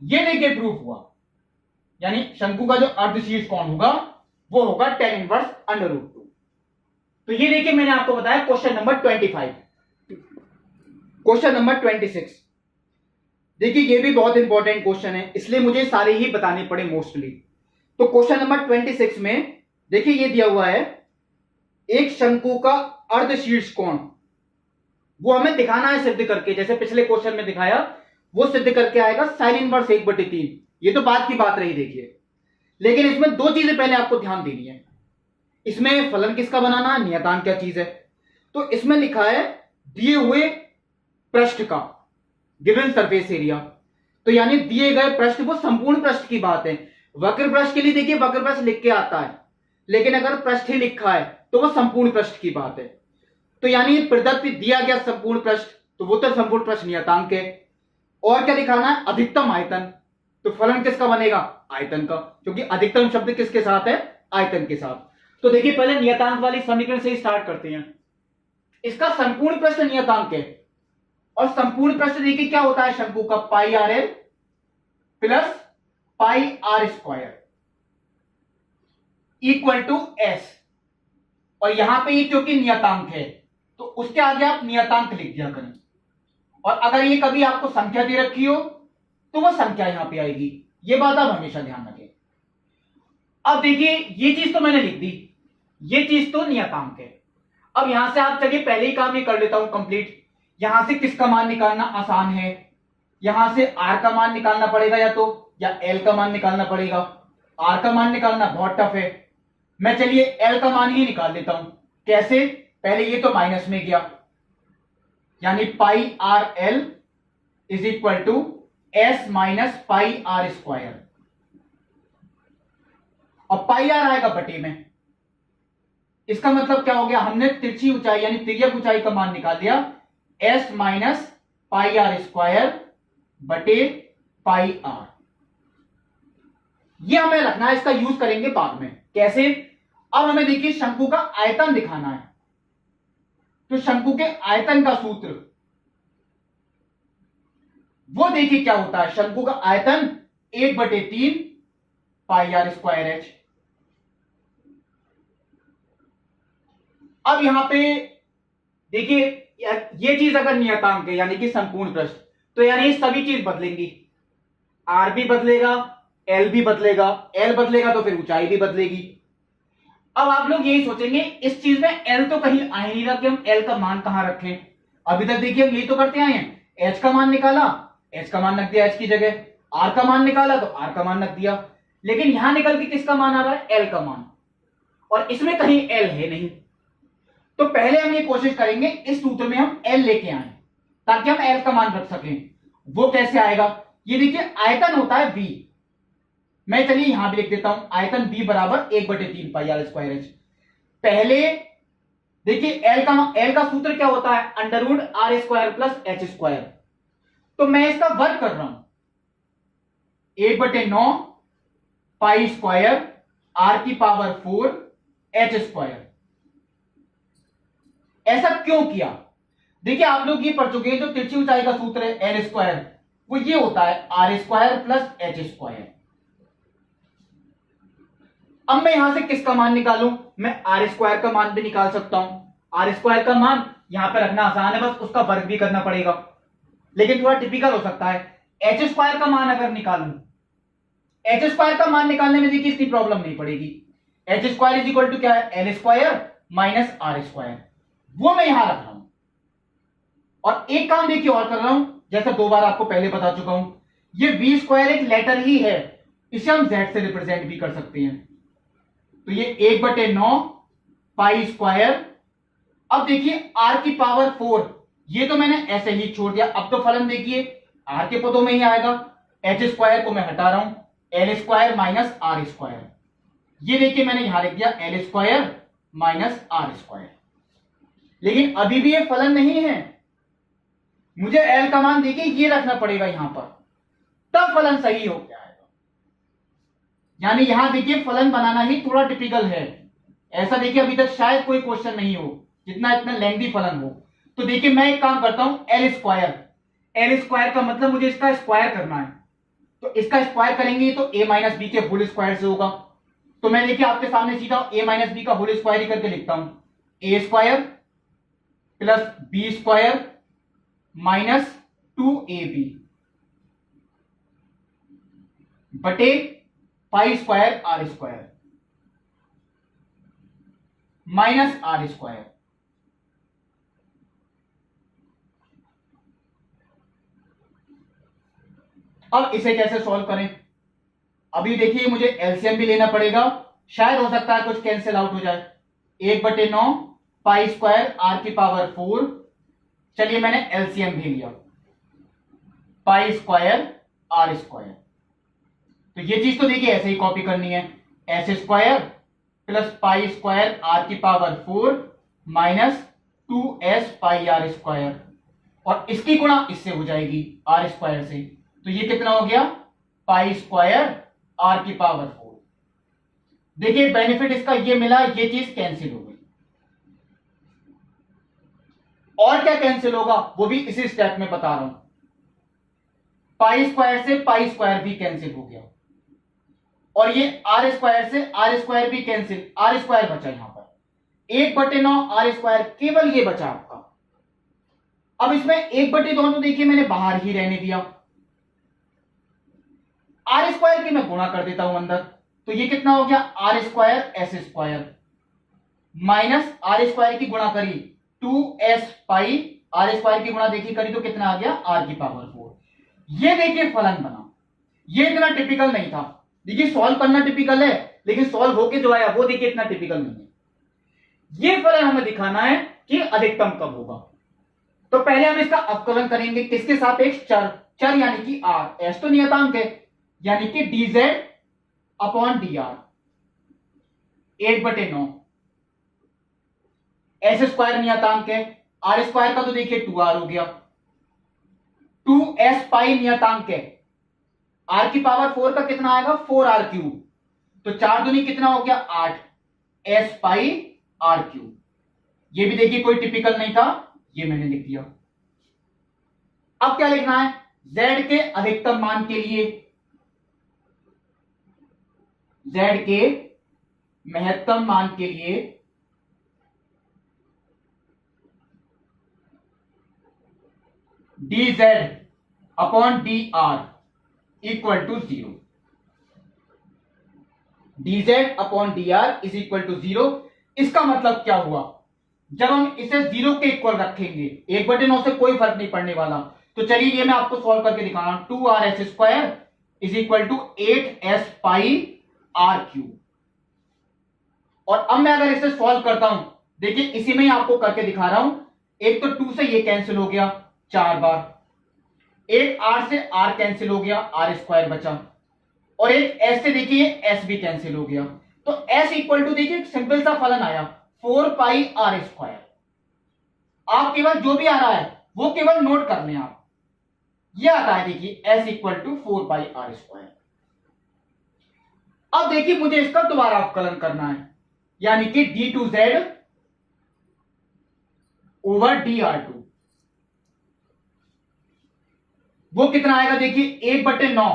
ये देखिए प्रूफ हुआ, यानी शंकु का जो अर्धशीर्ष कोण होगा वो होगा tan इनवर्स √2। तो ये देखिए मैंने आपको बताया क्वेश्चन नंबर 25। क्वेश्चन नंबर 26 देखिए, ये भी बहुत इंपॉर्टेंट क्वेश्चन है, इसलिए मुझे सारे ही बताने पड़े मोस्टली। तो क्वेश्चन नंबर 26 में देखिए ये दिया हुआ है, एक शंकु का अर्धशीर्ष कोण वो हमें दिखाना है सिद्ध करके, जैसे पिछले क्वेश्चन में दिखाया वो सिद्ध करके आएगा sin इनवर्स 1/3। ये तो बात की बात रही देखिए, लेकिन इसमें दो चीजें पहले आपको ध्यान देनी है। इसमें फलन किसका बनाना, नियतांक क्या चीज है। तो इसमें लिखा है दिए हुए पृष्ठ का, गिवन सरफेस एरिया। तो यानी दिए गए पृष्ठ, वो संपूर्ण पृष्ठ की बात है। वक्र पृष्ठ के लिए देखिए वक्र पृष्ठ लिख के आता है, लेकिन अगर पृष्ठ ही लिखा है तो वो संपूर्ण पृष्ठ की बात है। तो यानी प्रदत्त दिया गया संपूर्ण पृष्ठ, तो वो तो संपूर्ण पृष्ठ नियतांक है। और क्या दिखाना है? अधिकतम आयतन। तो फलन किसका बनेगा? आयतन का, क्योंकि अधिकतम शब्द किसके साथ है? आयतन के साथ। तो देखिए पहले नियतांक वाली समीकरण से ही स्टार्ट करते हैं। इसका संपूर्ण पृष्ठ नियतांक है, और संपूर्ण पृष्ठ देखिए क्या होता है शंकु का? Pi r l plus pi are square equal to s. और यहां पे ये क्योंकि नियतांक है तो उसके आगे आप नियतांक लिख दिया करें। और अगर ये कभी आपको संख्या दे रखी हो तो वो संख्या यहां पे आएगी। ये बात आप हमेशा ध्यान रखें। अब देखिए ये चीज तो मैंने लिख दी, ये चीज तो नियतांक है। अब यहां से आप चलिए पहले ही काम ये कर लेता हूं कंप्लीट। यहां से किसका मान निकालना आसान है? यहां से आर का मान निकालना पड़ेगा या एल का मान निकालना पड़ेगा। आर का मान निकालना बहुत टफ है। मैं चलिए एल का मान ही निकाल लेता हूं। कैसे? पहले ये तो माइनस में गया, यानी pi r l is equal to s minus pi are square. और पाई आर आएगा बटे में। इसका मतलब क्या हो गया? हमने तिरछी ऊंचाई यानी तिर्यक ऊंचाई का मान निकाल दिया, S minus pi are square बटे पाई आर। ये हमें रखना है, इसका यूज करेंगे बाद में। कैसे? अब हमें देखिए शंकु का आयतन दिखाना है। तो शंकु के आयतन का सूत्र वो देखिए क्या होता है। शंकु का आयतन 1/3 पाई आर स्क्वायर एच। अब यहां पे देखिए ये चीज अगर नियतांक है यानी कि संपूर्ण पृष्ठ, तो यानी ये सभी चीज बदलेंगी। आर भी बदलेगा, एल भी बदलेगा। एल बदलेगा तो फिर ऊंचाई भी बदलेगी। अब आप लोग यही सोचेंगे इस चीज में एल तो कहीं आ ही नहीं रहा कि हम एल का मान कहां रखें। अभी तक देखिए हम यही तो करते आए हैं। एच का मान निकाला, एच का मान रख दिया एच की जगह। आर का मान निकाला तो आर का मान रख दिया। लेकिन यहां निकल के किसका मान आ रहा है? एल का मान। और इसमें कहीं एल है नहीं। तो पहले हम ये कोशिश करेंगे इस सूत्र में हम एल लेके आए ताकि हम एल का मान रख सकें। वो कैसे आएगा? ये देखिए आयतन होता है v। मैं चलिए यहां भी लिख देता हूं, आयतन v बराबर 1/3 पाई आर स्क्वायर एच। पहले देखिए एल का सूत्र क्या होता है? Under root r square plus h square. तो मैं इसका वर्ग कर रहा हूं, 1/9 पाई स्क्वायर आर की पावर 4 एच स्क्वायर। ऐसा क्यों किया? देखिए आप लोग ये पढ़ चुके हैं, जो तिरछी ऊंचाई का सूत्र है एल स्क्वायर, वो ये होता है r square plus h square. अब मैं यहां से किसका मान निकालूं? मैं आर स्क्वायर का मान भी निकाल सकता हूं। आर स्क्वायर का मान यहां पे रखना आसान है, बस उसका वर्ग भी करना पड़ेगा, लेकिन थोड़ा टिपिकल हो सकता है। एच स्क्वायर का मान अगर निकालूं, एच स्क्वायर का मान निकालने में देखिए इतनी प्रॉब्लम नहीं पड़ेगी। H square is equal to क्या है? L square minus R square. वो मैं यहां रख रहा हूं। और एक काम देखिए और कर रहा हूं, जैसा 2 बार आपको पहले बता चुका हूं, ये वी स्क्वायर एक लेटर ही है, इसे हम जेड से रिप्रेजेंट भी कर सकते हैं। तो ये 1/9 पाई स्क्वायर। अब देखिए आर की पावर 4, ये तो मैंने ऐसे ही छोड़ दिया। अब तो फलन देखिए आर के पदों में ही आएगा। एच स्क्वायर को मैं हटा रहा हूं, L square minus R square. ये देखिए मैंने यहां लिख दिया L square minus R square. लेकिन अभी भी ये फलन नहीं है, मुझे एल का मान देखिए ये रखना पड़ेगा यहां पर, तब फलन सही हो जाएगा। यानी यहां देखिए फलन बनाना ही थोड़ा टिपिकल है। ऐसा देखिए अभी तक शायद कोई क्वेश्चन नहीं हो जितना इतना लेंथी फलन हो। तो देखिए मैं एक काम करता हूं, एल स्क्वायर। एल स्क्वायर का मतलब मुझे इसका स्क्वायर करना है, तो इसका स्क्वायर करेंगे तो a माइनस बी के होल स्क्वायर से होगा। तो मैं देखिए आपके सामने सीधा a माइनस बी का होल स्क्वायर ही करके लिखता हूं, a square plus B square minus 2ab बटे pi square are square minus R square. अब इसे कैसे सॉल्व करें? अभी देखिए मुझे एलसीएम भी लेना पड़ेगा, शायद हो सकता है कुछ कैंसिल आउट हो जाए। 1/9 पाई स्क्वायर आर की पावर 4 चलिए मैंने एलसीएम भी लिया, पाई स्क्वायर आर स्क्वायर। तो ये चीज तो देखिए ऐसे ही कॉपी करनी है, s square plus pi square r की power 4 minus 2s pi are square, और इसकी गुणा इससे हो जाएगी आर स्क्वायर से, तो ये कितना हो गया पाई स्क्वायर आर की पावर 4। देखिए बेनिफिट इसका ये मिला, ये चीज कैंसिल हो गई। और क्या कैंसिल होगा वो भी इसी स्टेप में बता रहा हूं, पाई स्क्वायर से पाई स्क्वायर भी कैंसिल हो गया, और ये आर स्क्वायर से आर स्क्वायर भी कैंसिल, आर स्क्वायर बचा यहां पर 1/9 आर स्क्वायर, केवल ये बचा आपका। अब इसमें 1/2 देखिए मैंने बाहर ही रहने दिया, आर स्क्वायर की मैं गुणा कर देता हूं अंदर, तो ये कितना हो गया R square S square minus R square की गुणा करी 2s पाई, आर स्क्वायर की गुणा देखिए करी तो कितना आ गया आर की पावर 4। ये देखिए फलन बना, ये इतना टिपिकल नहीं था। देखिए सॉल्व करना टिपिकल है, लेकिन सॉल्व होके जो आया वो देखिए इतना टिपिकल नहीं है। ये फलन हमें दिखाना है कि अधिकतम कब होगा। तो पहले हम इसका अवकलन करेंगे, किसके सापेक्ष, चर, चर यानी कि आर, एस तो नियतांक है यानी कि dz upon dr 1/9, S square नियतांक है, आर स्क्वायर का तो देखिए 2r हो गया, 2s पाई नियतांक है, आर की पावर 4 का कितना आएगा 4r क्यूब, तो 4 दूनी कितना हो गया 8 s पाई r क्यूब। ये भी देखिए कोई टिपिकल नहीं था, ये मैंने लिख दिया। अब क्या लिखना है, z के अधिकतम मान के लिए, z के महत्तम मान के लिए dz upon dr equal to 0, dz upon dr is equal to 0। इसका मतलब क्या हुआ, जब हम इसे 0 के इक्वल रखेंगे 1/9 से कोई फर्क नहीं पड़ने वाला, तो चलिए ये मैं आपको सॉल्व करके दिखा रहा हूं, 2r s square is equal to 8s pi r cube. और अब मैं अगर इसे सॉल्व करता हूं, देखिए इसी में ही आपको करके दिखा रहा हूं, एक तो 2 से ये कैंसिल हो गया 4 बार, एक r से r कैंसिल हो गया, r स्क्वायर बचा, और एक s से देखिए s भी कैंसिल हो गया, तो s इक्वल टू देखिए सिंपल सा फलन आया 4 पाई r स्क्वायर। आप केवल जो भी आ रहा है वो केवल नोट कर लें आप, ये आता है देखिए s equal to 4 pi r square. अब देखिए मुझे इसका दोबारा अवकलन करना है, यानी कि d2z ओवर dr2, वो कितना आएगा देखिए 1/9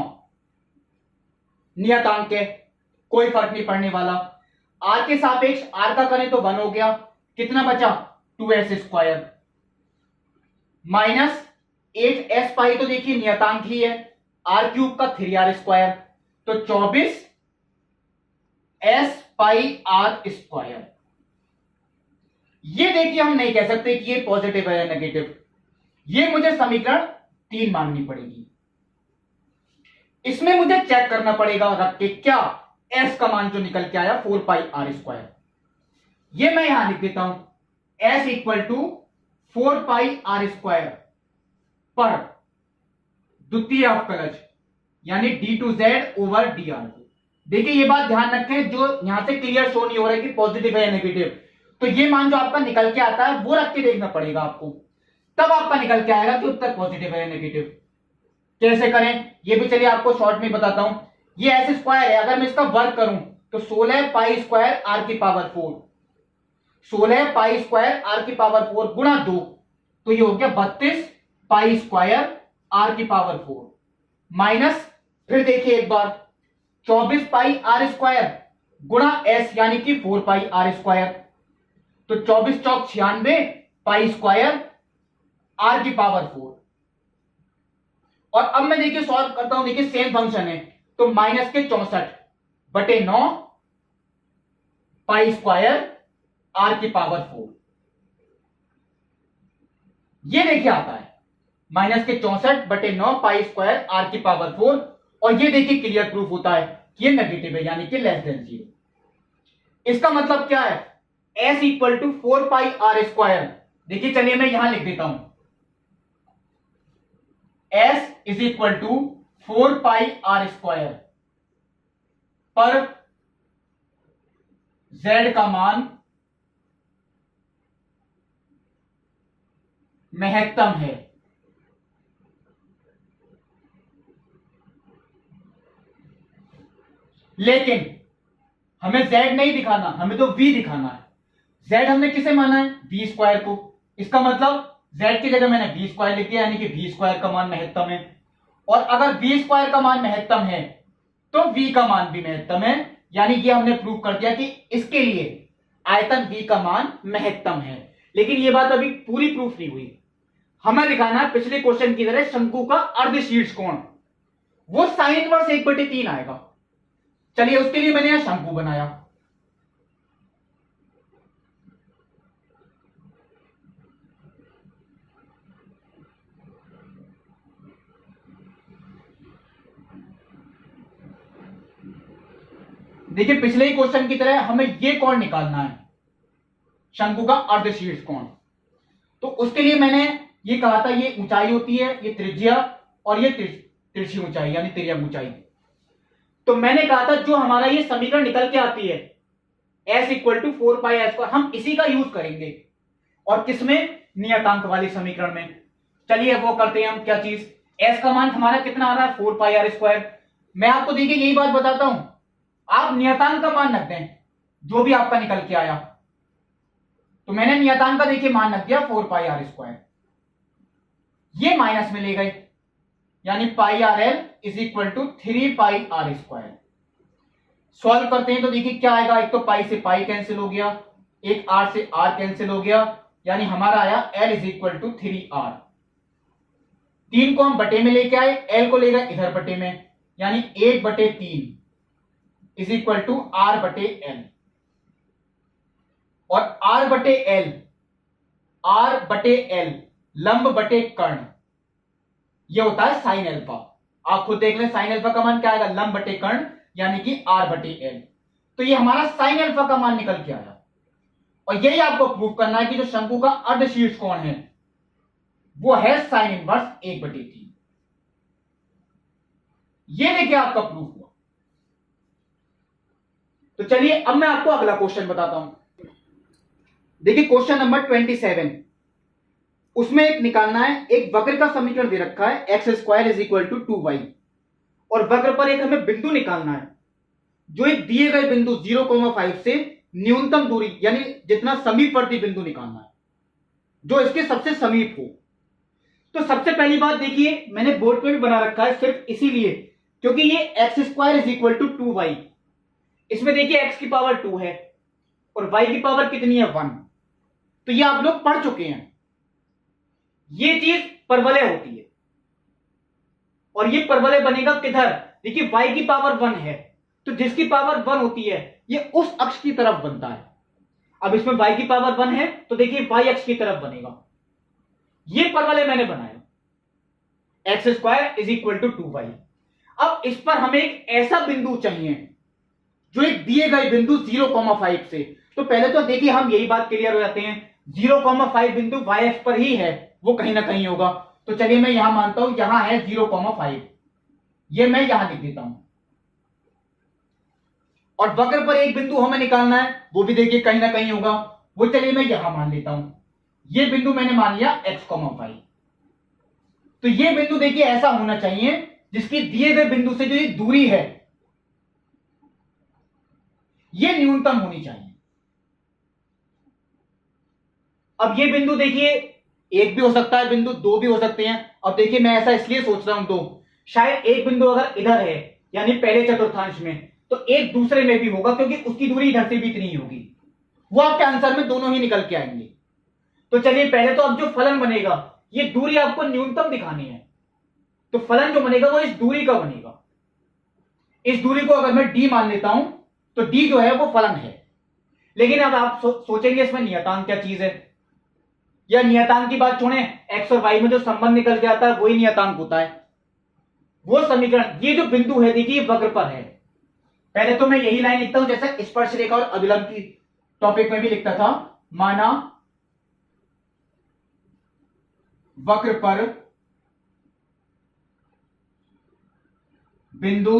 नियतांक है, कोई फर्क नहीं पड़ने वाला, r के सापेक्ष r का करें तो 1 हो गया, कितना बचा 2s स्क्वायर माइनस 8s पाई तो देखिए नियतांक ही है, r क्यूब का 3r स्क्वायर, तो 24 s पाई r स्क्वायर। ये देखिए हम नहीं कह सकते कि ये पॉजिटिव है या नेगेटिव, ये मुझे समीकरण 3 माननी पड़ेगी। इसमें मुझे चेक करना पड़ेगा रख के क्या s का मान जो निकल के आया 4 पाई r स्क्वायर, ये मैं यहां लिख देता हूं s equal to 4 pi r square पर द्वितीय अवकलज यानी d2z ओवर dr2। देखिए ये बात ध्यान रखें, जो यहां से क्लियर शो नहीं हो रहा है कि पॉजिटिव है या नेगेटिव, तो ये मान जो आपका निकल के आता है वो रख के देखना पड़ेगा आपको, तब आपका निकल के आएगा कि उत्तर पॉजिटिव है या नेगेटिव। कैसे करें ये भी चलिए आपको शॉर्ट में बताता हूं। ये एस स्क्वायर है, अगर मैं इसका वर्ग करूं तो 16 पाई स्क्वायर आर की पावर 4, 16 पाई स्क्वायर आर की पावर 4 गुणा 2, तो ये हो गया 32 पाई स्क्वायर आर की पावर 4 माइनस, फिर देखिए एक बार 24 पाई आर स्क्वायर गुणा एस यानी कि 4 पाई आर स्क्वायर, तो 24 चौक 96 पाई स्क्वायर आर की पावर 4। और अब मैं देखिए सॉल्व करता हूं, देखिए सेम फंक्शन है, तो माइनस के 64/9 पाई स्क्वायर आर की पावर 4, ये देखिए आता है माइनस के 64/9 पाई स्क्वायर आर की पावर 4, और ये देखिए क्लियर प्रूफ होता है कि ये नेगेटिव है यानी कि लेस देन 0। इसका मतलब क्या है, s equal to 4 pi are square, देखिए चलिए मैं यहां लिख देता हूं S is equal to 4πr² पर z का मान महत्तम है। लेकिन हमें z नहीं दिखाना, हमें तो v दिखाना है। z हमने किसे माना है? v² को। इसका मतलब z की जगह मैंने v² लिख दिया, यानी कि v² का मान महत्तम है। और अगर v² का मान महत्तम है तो v का मान भी महत्तम है, यानी कि हमने प्रूव कर दिया कि इसके लिए आयतन v का मान महत्तम है। लेकिन यह बात अभी पूरी प्रूफ नहीं हुई। हमें दिखाना है पिछले क्वेश्चन की तरह शंकु का अर्धशीर्ष कोण, वो साइन इनवर्स 1/3 आएगा। चलिए उसके लिए मैंने यहां शंकु बनाया। देखिए पिछले ही क्वेश्चन की तरह हमें यह कोण निकालना है, शंकु का अर्धशीर्ष कोण। तो उसके लिए मैंने ये कहा था, ये ऊंचाई होती है, ये त्रिज्या, और ये तिरछी ऊंचाई यानी तिर्यक ऊंचाई। तो मैंने कहा था जो हमारा ये समीकरण निकल के आती है s इक्वल टू 4πr², हम इसी का यूज करेंगे। और किसमें? नियतांक वाली समीकरण में। चलिए वो करते हैं हम। क्या चीज? s का मान हमारा कितना आ रहा है? 4πr²। मैं आपको देखिए यही बात बताता हूं, आप नियतांक का मान रख दें जो भी आपका निकल के आया। तो मैंने नियतांक का देखिए मान रख दिया 4πr²। ये माइनस में ले गए, यानी πrl is equal to 3πr²। Solve करते हैं तो देखिए क्या आएगा। एक तो पाई से पाई कैंसिल हो गया, एक r से r कैंसिल हो गया, यानी हमारा आया l is equal to 3r। 3 को हम बटे में लेके आए, l को ले गए इधर बटे में, यानी 1/3 इज इक्वल टू r/l। और r/l लंब बटे कर्ण, यह होता है साइन अल्फा। आप खुद देख लें साइन अल्फा का मान क्या आएगा? लंब बटे कर्ण, यानी कि r/l। तो ये हमारा साइन अल्फा का मान निकल के आया। और यही आपको प्रूव करना है कि जो शंकु का अर्धशीर्ष कोण है वो है साइन इनवर्स 1/3। ये देखिए आपका प्रूफ हुआ। तो चलिए अब मैं आपको अगला क्वेश्चन बताता हूं। देखिए क्वेश्चन नंबर 27, उसमें एक निकालना है, एक वक्र का समीकरण दे रखा है x² is equal to 2y, और वक्र पर एक हमें बिंदु निकालना है जो एक दिए गए बिंदु 0,5 से न्यूनतम दूरी, यानी जितना समीपवर्ती बिंदु निकालना है जो इसके सबसे समीप हो। तो सबसे पहली बात देखिए, मैंने बोर्ड पे भी बना रखा है सिर्फ इसीलिए क्योंकि ये x² is equal to 2y, इसमें देखिए x की पावर 2 है और y की पावर कितनी है? 1। तो ये आप लोग पढ़ चुके हैं। ये चीज परवलय होती है, और ये परवलय बनेगा किधर? देखिए y की पावर 1 है, तो जिसकी पावर 1 होती है ये उस अक्ष की तरफ बनता है। अब इसमें y की पावर 1 है तो देखिए y अक्ष की तरफ बनेगा। ये परवलय मैंने बनाया x² is equal to 2y। अब इस पर हमें एक ऐसा बिंदु चाहिए जो एक दिए गए बिंदु 0,5 से, तो पहले तो देखिए हम यही बात क्लियर हो जाते हैं, 0,5 बिंदु y अक्ष पर ही है, वो कहीं ना कहीं होगा। तो चलिए मैं यहां मानता हूं यहां है 0,5, ये मैं यहां लिख देता हूं। और वक्र पर एक बिंदु हमें निकालना है, वो भी देखिए कहीं ना कहीं होगा, वो चलिए मैं यहां मान लेता हूं। ये बिंदु मैंने मान लिया x,y। तो ये बिंदु देखिए ऐसा होना चाहिए जिसकी दिए गए बिंदु से जो ये दूरी है ये न्यूनतम होनी चाहिए। अब ये बिंदु देखिए एक भी हो सकता है बिंदु, दो भी हो सकते हैं। अब देखिए मैं ऐसा इसलिए सोच रहा हूं, दो, शायद एक बिंदु अगर इधर है यानी पहले चतुर्थांश में, तो एक दूसरे में भी होगा क्योंकि उसकी दूरी इधर से भी इतनी ही होगी। वो आपके आंसर में दोनों ही निकल के आएंगे। तो चलिए पहले तो अब जो फलन बनेगा, ये दूरी आपको न्यूनतम दिखानी है, तो फलन जो बनेगा वो इस दूरी का बनेगा। इस दूरी को अगर मैं d मान लेता हूं तो d जो है वो फलन है। लेकिन अब आप सोचेंगे इसमें नियतांक क्या चीज है, या नियतांक की बात छोड़ें, x और y में जो संबंध निकल के आता है वही नियतांक होता है। वो समीकरण, ये जो बिंदु है देखिए वक्र पर है। पहले तो मैं यही लाइन लिखता हूं जैसे स्पर्श रेखा और अभिलंब की टॉपिक में भी लिखता था, माना वक्र पर बिंदु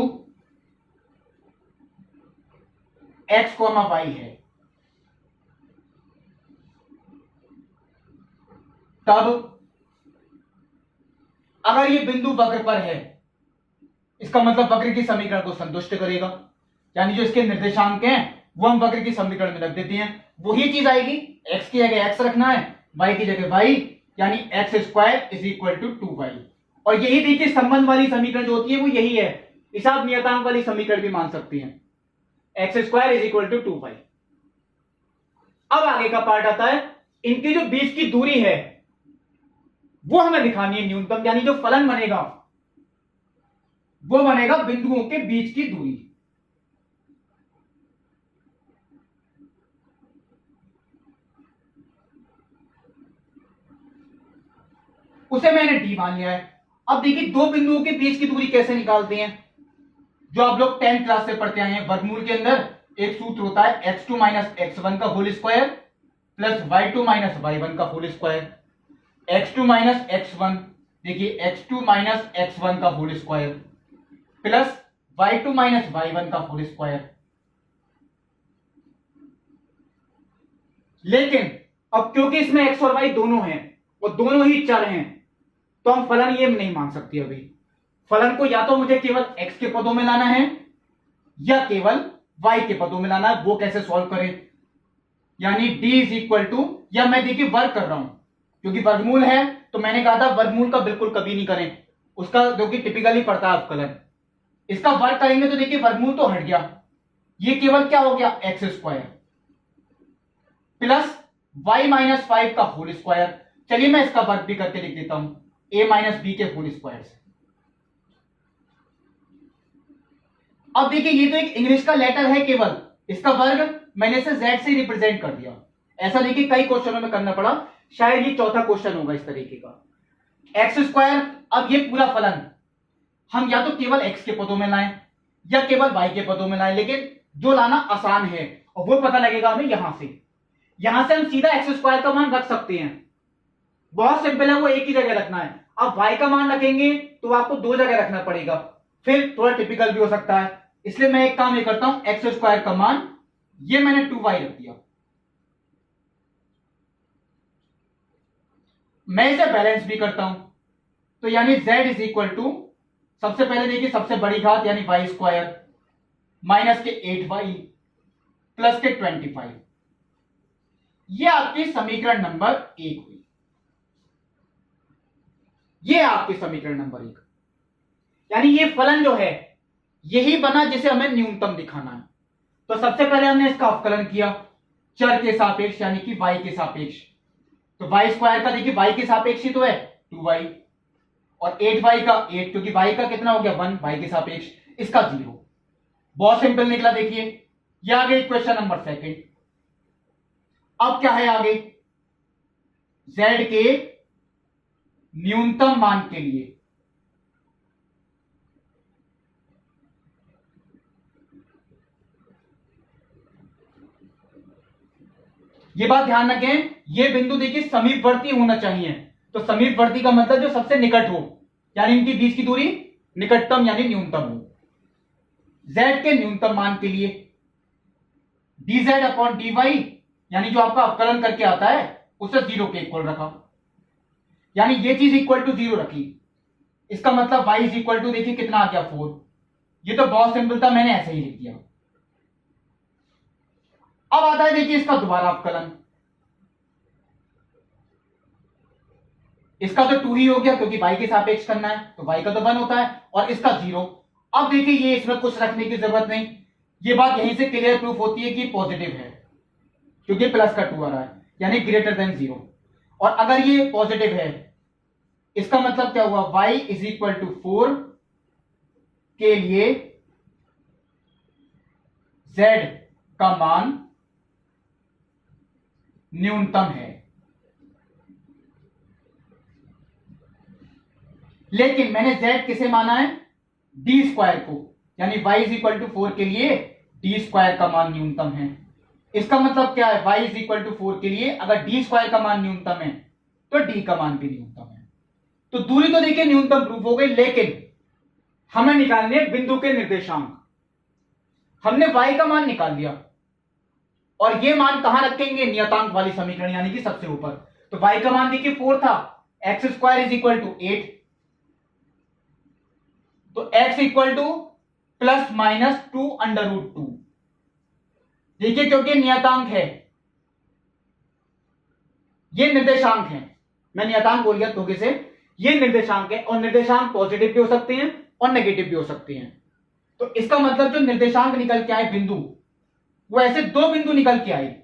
x, y है, तब अगर ये बिंदु वक्र पर है, इसका मतलब वक्र की समीकरण को संतुष्ट करेगा, यानी जो इसके निर्देशांक हैं वो हम वक्र की समीकरण में रख देते हैं, वही चीज आएगी। x की जगह x रखना है, y की जगह y, यानी x² is equal to 2y। और यही देखिए संबंध वाली समीकरण जो होती है वो यही है, इसे आप नियतांक वाली समीकरण भी मान सकती हैं, x² is equal to 2y। अब आगे का पार्ट आता है, इनकी जो बीच की दूरी है वो हमें दिखानी है न्यूनतम, यानी जो फलन बनेगा वो बनेगा बिंदुओं के बीच की दूरी। उसे मैंने डी मान लिया है। अब देखिए दो बिंदुओं के बीच की दूरी कैसे निकालते हैं, जो आप लोग 10th क्लास से पढ़ते आए हैं। वर्गमूल के अंदर एक सूत्र होता है x2 माइनस x1 का whole square plus y2 minus y1 का whole square. x2 minus x1, देखिए x2 माइनस x1 का whole square plus y2 minus y1 का होल स्क्वायर। लेकिन अब क्योंकि इसमें x और y दोनों हैं और दोनों ही चर हैं, तो हम फलन ये नहीं मान सकते। अभी फलन को या तो मुझे केवल x के पदों में लाना है या केवल y के पदों में लाना है। वो कैसे सॉल्व करें, यानी d इज इक्वल टू, या मैं देखिए वर्ग कर रहा हूं क्योंकि वर्गमूल है, तो मैंने कहा था वर्गमूल का बिल्कुल कभी नहीं करें, उसका जो कि टिपिकली पड़ता है अवकलन। इसका वर्ग करेंगे तो देखिए वर्गमूल तो हट गया, ये केवल क्या हो गया x² प्लस y माइनस 5 का होल स्क्वायर। चलिए मैं इसका वर्ग भी करके लिख देता हूं, a माइनस बी के होल स्क्वायर से। अब देखिए ये तो एक इंग्लिश का लेटर है केवल, इसका वर्ग मैंने इसे z से रिप्रेजेंट कर दिया। ऐसा देखिए कई क्वेश्चनों में करना पड़ा, शायद ये चौथा क्वेश्चन होगा इस तरीके का। x², अब ये पूरा फलन हम या तो केवल x के पदों में लाएं या केवल y के पदों में लाएं, लेकिन जो लाना आसान है और वो पता लगेगा हमें यहां से हम सीधा x² का मान रख सकते हैं। बहुत सिंपल है, वो एक ही जगह रखना है। अब y का मान रखेंगे तो आपको दो जगह रखना पड़ेगा, फिर थोड़ा टिपिकल भी हो सकता है, इसलिए मैं एक काम ये करता हूं, x² का मान ये मैंने 2y रख दिया। मैं इसे बैलेंस भी करता हूं, तो यानी z इज इक्वल टू, सबसे पहले देखिए सबसे बड़ी घात यानी y² माइनस के 8y प्लस के 25, ये आपकी समीकरण नंबर 1 हुई। ये आपकी समीकरण नंबर 1, यानी ये फलन जो है यही बना जिसे हमें न्यूनतम दिखाना है। तो सबसे पहले हमने इसका अवकलन किया चर के सापेक्ष यानी कि y के सापेक्ष, तो y² का देखिए y के सापेक्ष ही तो है 2y, और 8y का 8, क्योंकि y का कितना हो गया 1, y के सापेक्ष, इसका 0। बहुत सिंपल निकला। देखिए ये आ गई क्वेश्चन नंबर 2। अब क्या है आगे, z के न्यूनतम मान के लिए ये बात ध्यान रखें, ये बिंदु देखिए समीपवर्ती होना चाहिए। तो समीपवर्ती का मतलब जो सबसे निकट हो, यानी इनके बीच की दूरी निकटतम यानी न्यूनतम हो। z के न्यूनतम मान के लिए dz अपॉन dy, यानी जो आपका अवकलन करके आता है उसे 0 के इक्वल रखा, यानी ये चीज इक्वल टू 0 रखी। इसका मतलब y इज इक्वल टू देखिए कितना आ गया 4। ये तो बहुत सिंपल था, मैंने ऐसे ही लिख दिया। अब आता है देखिए इसका दोबारा अवकलन, इसका तो 2 ही हो गया क्योंकि y के सापेक्ष करना है, तो y का तो 1 होता है, और इसका 0। अब देखिए ये इसमें कुछ रखने की जरूरत नहीं, ये बात यहीं से क्लियर प्रूफ होती है कि पॉजिटिव है क्योंकि प्लस का 2 आ रहा है, यानी ग्रेटर देन 0। और अगर ये पॉजिटिव है इसका मतलब क्या हुआ, y इज इक्वल टू 4 के लिए z का मान न्यूनतम है। लेकिन मैंने z किसे माना है, d² को, यानी y इज इक्वल टू 4 के लिए d² का मान न्यूनतम है। इसका मतलब क्या है, y इज इक्वल टू 4 के लिए अगर d² का मान न्यूनतम है तो d का मान भी न्यूनतम है। तो दूरी तो देखिए न्यूनतम प्रूफ हो गई, लेकिन हमें निकालने बिंदु के निर्देशांक। हमने y का मान निकाल लिया और ये मान कहां रखेंगे, नियतांक वाली समीकरण यानी कि सबसे ऊपर। तो y का मान देखिए 4 था, x square is equal to 8, तो x equal to plus minus 2 under root 2। देखिए क्योंकि नियतांक है, ये निर्देशांक है, मैं नियतांक बोल गया धोखे से, ये निर्देशांक है और निर्देशांक पॉजिटिव भी हो सकते हैं और नेगेटिव भी हो सकते हैं। तो इसका मतलब जो निर्देशांक निकल के आए बिंदु, वो ऐसे दो बिंदु निकल के आए,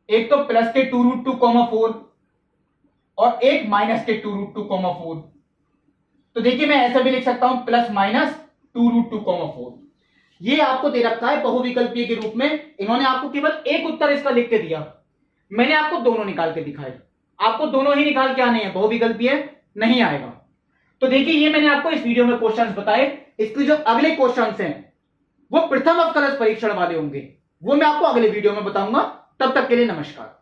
एक तो प्लस के 2 रूट 2 4 और एक माइनस के 2 रूट 2 4। तो देखिए मैं ऐसा भी लिख सकता हूं प्लस माइनस 2 रूट 2 4। ये आपको दे रखा है बहुविकल्पीय के रूप में। इन्होंने आपको केवल एक उत्तर इसका लिख के दिया, मैंने आपको दोनों निकाल के दिखाए। आपको दोनों ही निकाल के आने हैं, बहुविकल्पीय नहीं आएगा। तो देखिए ये मैंने आपको इस वीडियो में क्वेश्चंस बताए। इसके जो अगले क्वेश्चंस हैं वो प्रथम अवकलज परीक्षण वाले होंगे, वो मैं आपको अगले वीडियो में बताऊंगा। तब तक के लिए नमस्कार।